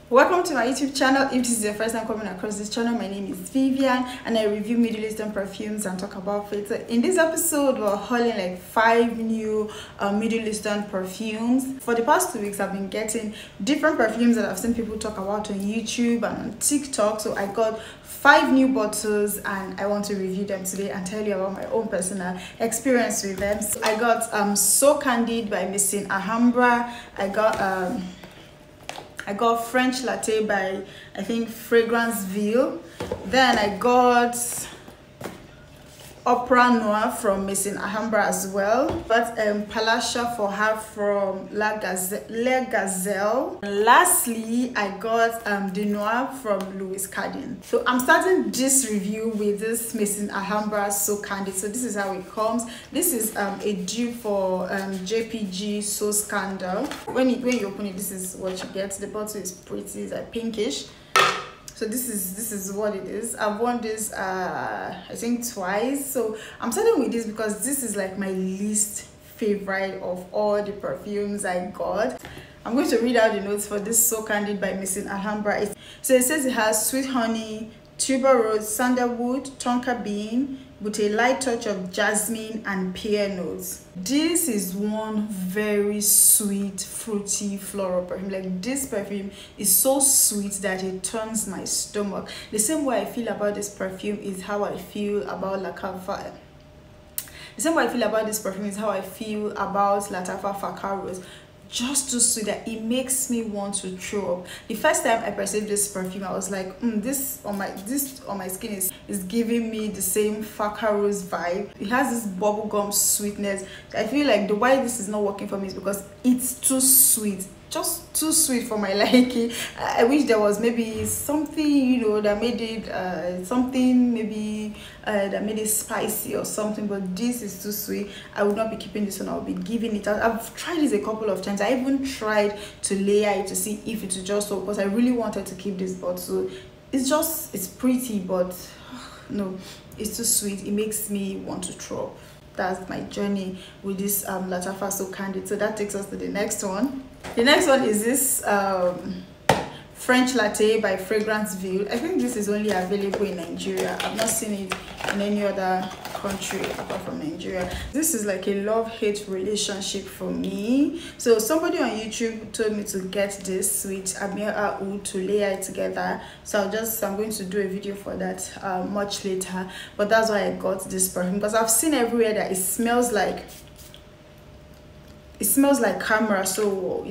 Welcome to my YouTube channel. If this is your first time coming across this channel, my name is Vivian and I review Middle Eastern perfumes and talk about it. In this episode, we're hauling like 5 new Middle Eastern perfumes. For the past 2 weeks, I've been getting different perfumes that I've seen people talk about on YouTube and on TikTok. So I got 5 new bottles and I want to review them today and tell you about my own personal experience with them. So I got So Candid by Maison Alhambra. I got French Latte by, I think, Fragranceville. Then I got Opera Noir from Maison Alhambra as well. But Palasha for her from Gazelle. And lastly, I got the Noir from Louis Cardin. So I'm starting this review with this Maison Alhambra So Candid. So this is how it comes. This is a dupe for JPG So Scandal. When you open it, this is what you get. The bottle is pretty, it's like pinkish. So this is what it is. I've worn this I think twice. So I'm starting with this because this is like my least favorite of all the perfumes I got. I'm going to read out the notes for this So Candid by Maison Alhambra. So it says it has sweet honey, tuberose, sandalwood, tonka bean with a light touch of jasmine and pear notes. This is one very sweet, fruity floral perfume. Like, this perfume is so sweet that it turns my stomach. The same way I feel about this perfume is how I feel about La Cava. The same way I feel about this perfume is how I feel about Latafa Facaros. Just too sweet that it makes me want to throw up. The first time I perceived this perfume, I was like, this on my skin is giving me the same Facaros vibe. It has this bubblegum sweetness. I feel like the why this is not working for me is because it's too sweet. Just too sweet for my liking. I wish there was maybe something, you know, that made it that made it spicy or something, but this is too sweet. I would not be keeping this one. I'll be giving it out. I've tried this a couple of times. I even tried to layer it to see if it would just work, because I really wanted to keep this bottle. It's pretty, but no, it's too sweet. It makes me want to throw up. That's my journey with this Latafa So Candid. So that takes us to the next one. The next one is this French Latte by Fragranceville. I think this is only available in Nigeria. I've not seen it in any other country apart from Nigeria. This is like a love-hate relationship for me. So somebody on YouTube told me to get this with Amir Aoud to layer it together. So I'm going to do a video for that much later. But that's why I got this perfume, because I've seen everywhere that it smells like camera. So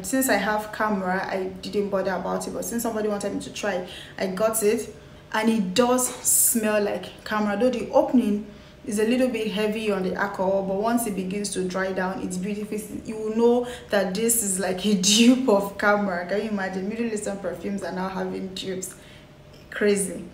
since I have camera, I didn't bother about it, but since somebody wanted me to try, I got it, and it does smell like camera, though the opening is a little bit heavy on the alcohol, but once it begins to dry down, it's beautiful. You will know that this is like a dupe of camera. Can you imagine? Middle Eastern perfumes are now having dupes. Crazy.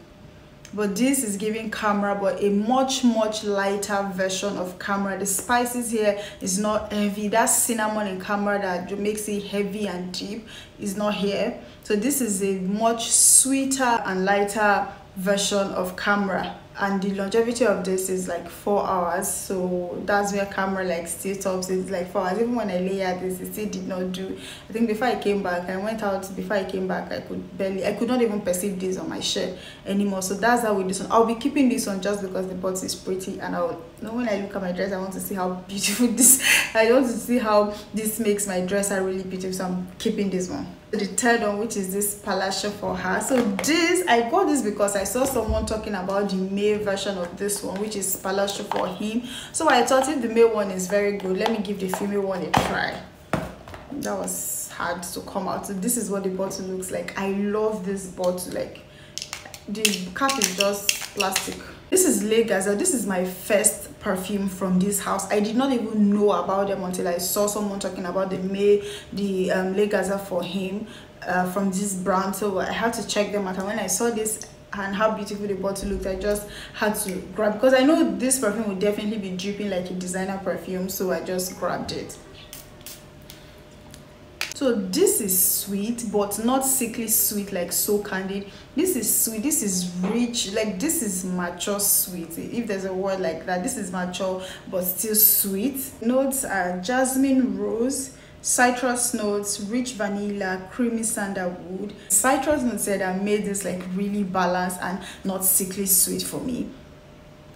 But this is giving camera, but a much lighter version of camera. The spices here is not heavy. That cinnamon in camera that makes it heavy and deep is not here. So this is a much sweeter and lighter version of camera, and the longevity of this is like 4 hours. So that's where camera like still tops. It's like 4 hours. Even when I layered this, it still did not do. I think before I came back, I could not even perceive this on my shirt anymore. So that's how with this one. I'll be keeping this one just because the bottle is pretty, and when I look at my dress, I want to see how beautiful this. I want to see how this makes my dress really beautiful. So I'm keeping this one. The third one, which is this Palasha for her. So I got this because I saw someone talking about the male version of this one, which is Palasha for him. So I thought, if the male one is very good, let me give the female one a try. That was hard to come out. So this is what the bottle looks like. I love this bottle. Like, the cap is just plastic. This is Gazelle. This is my first perfume from this house. I did not even know about them until I saw someone talking about the Gazelle for him from this brand. So I had to check them out, and when I saw this and how beautiful the bottle looked, I just had to grab, because I know this perfume would definitely be dripping like a designer perfume. So I just grabbed it. So this is sweet, but not sickly sweet like So Candid. This is sweet, this is rich, like this is mature sweet, if there's a word like that. This is mature but still sweet. Notes are jasmine, rose, citrus notes, rich vanilla, creamy sandalwood. Citrus notes that made this like really balanced and not sickly sweet for me.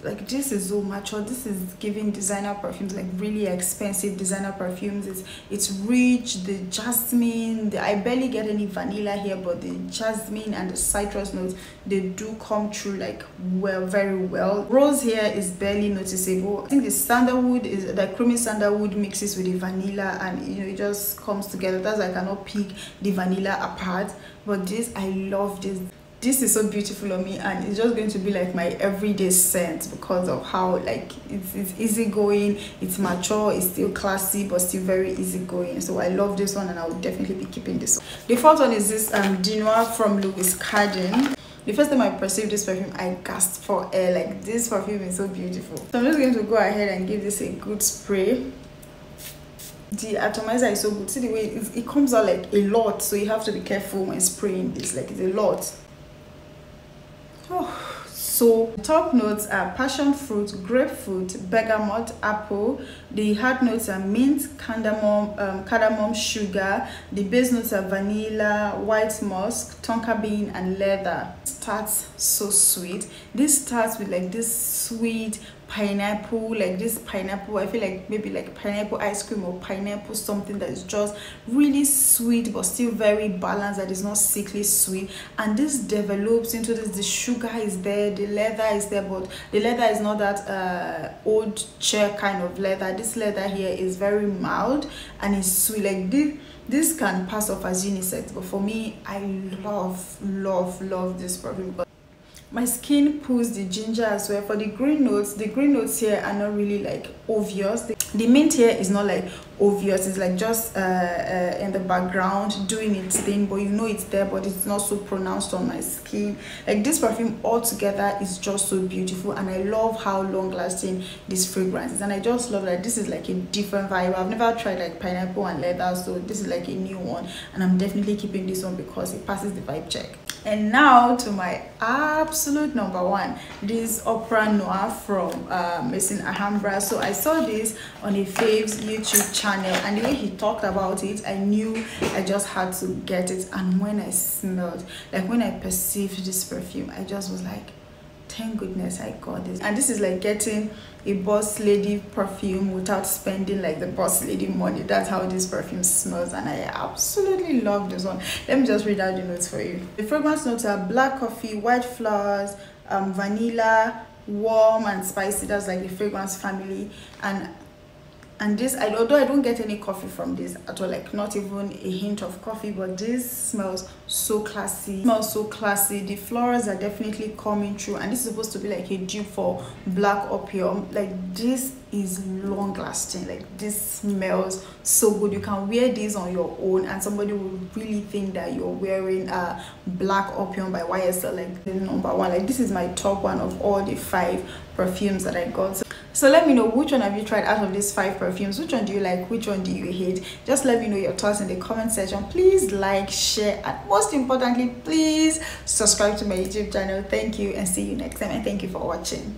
Like this is so mature. This is giving designer perfumes, like really expensive designer perfumes. It's rich. The jasmine, I barely get any vanilla here, but the jasmine and the citrus notes, they do come through like well, very well. Rose here is barely noticeable. I think the sandalwood is the creamy sandalwood mixes with the vanilla, and you know, it just comes together. That's why I cannot pick the vanilla apart. But this, I love this. This is so beautiful on me, and it's just going to be like my everyday scent because of how like it's easygoing, it's mature, it's still classy but still very easygoing. So I love this one, and I will definitely be keeping this one. The fourth one is this Dinois from Louis Cardin. The first time I perceived this perfume, I gasped for air. Like this perfume is so beautiful. So I'm just going to go ahead and give this a good spray. The atomizer is so good. See the way it comes out like a lot, so you have to be careful when spraying this. Like it's a lot. Oh, so top notes are passion fruit, grapefruit, bergamot, apple. The hard notes are mint, cardamom, sugar. The base notes are vanilla, white musk, tonka bean, and leather. It starts so sweet. This starts with like this sweet pineapple, like this pineapple. I feel like maybe like pineapple ice cream or pineapple something that is just really sweet but still very balanced, that is not sickly sweet. And this develops into this, the sugar is there, the leather is there, but the leather is not that old chair kind of leather. This leather here is very mild and it's sweet. Like this can pass off as unisex, but for me, I love this perfume. My skin pulls the ginger as well. For the green notes here are not really like obvious. The mint here is not like obvious. It's like just in the background doing its thing, but you know it's there, but it's not so pronounced on my skin. Like this perfume altogether is just so beautiful, and I love how long lasting this fragrance is. And I just love that this is like a different vibe. I've never tried like pineapple and leather, so this is like a new one, and I'm definitely keeping this one because it passes the vibe check. And now to my absolute number one, this Opera Noir from Maison Alhambra. So I saw this on a Fave's YouTube channel, and the way he talked about it, I knew I just had to get it. And when I smelled, like when I perceived this perfume, I just was like, thank goodness I got this. And this is like getting a boss lady perfume without spending like the boss lady money. That's how this perfume smells, and I absolutely love this one. Let me just read out the notes for you. The fragrance notes are black coffee, white flowers, vanilla, warm and spicy. That's like the fragrance family. And this, although I don't get any coffee from this at all, like not even a hint of coffee, but this smells so classy. The florals are definitely coming through, and this is supposed to be like a dupe for black opium. Like this is long lasting. Like this smells so good. You can wear this on your own and somebody will really think that you're wearing a black opium by YSL, like the number one. Like this is my top one of all the 5 perfumes that I got. So let me know, which one have you tried out of these 5 perfumes? Which one do you like? Which one do you hate? Just let me know your thoughts in the comment section. Please like, share, and most importantly, please subscribe to my YouTube channel. Thank you, and see you next time, and thank you for watching.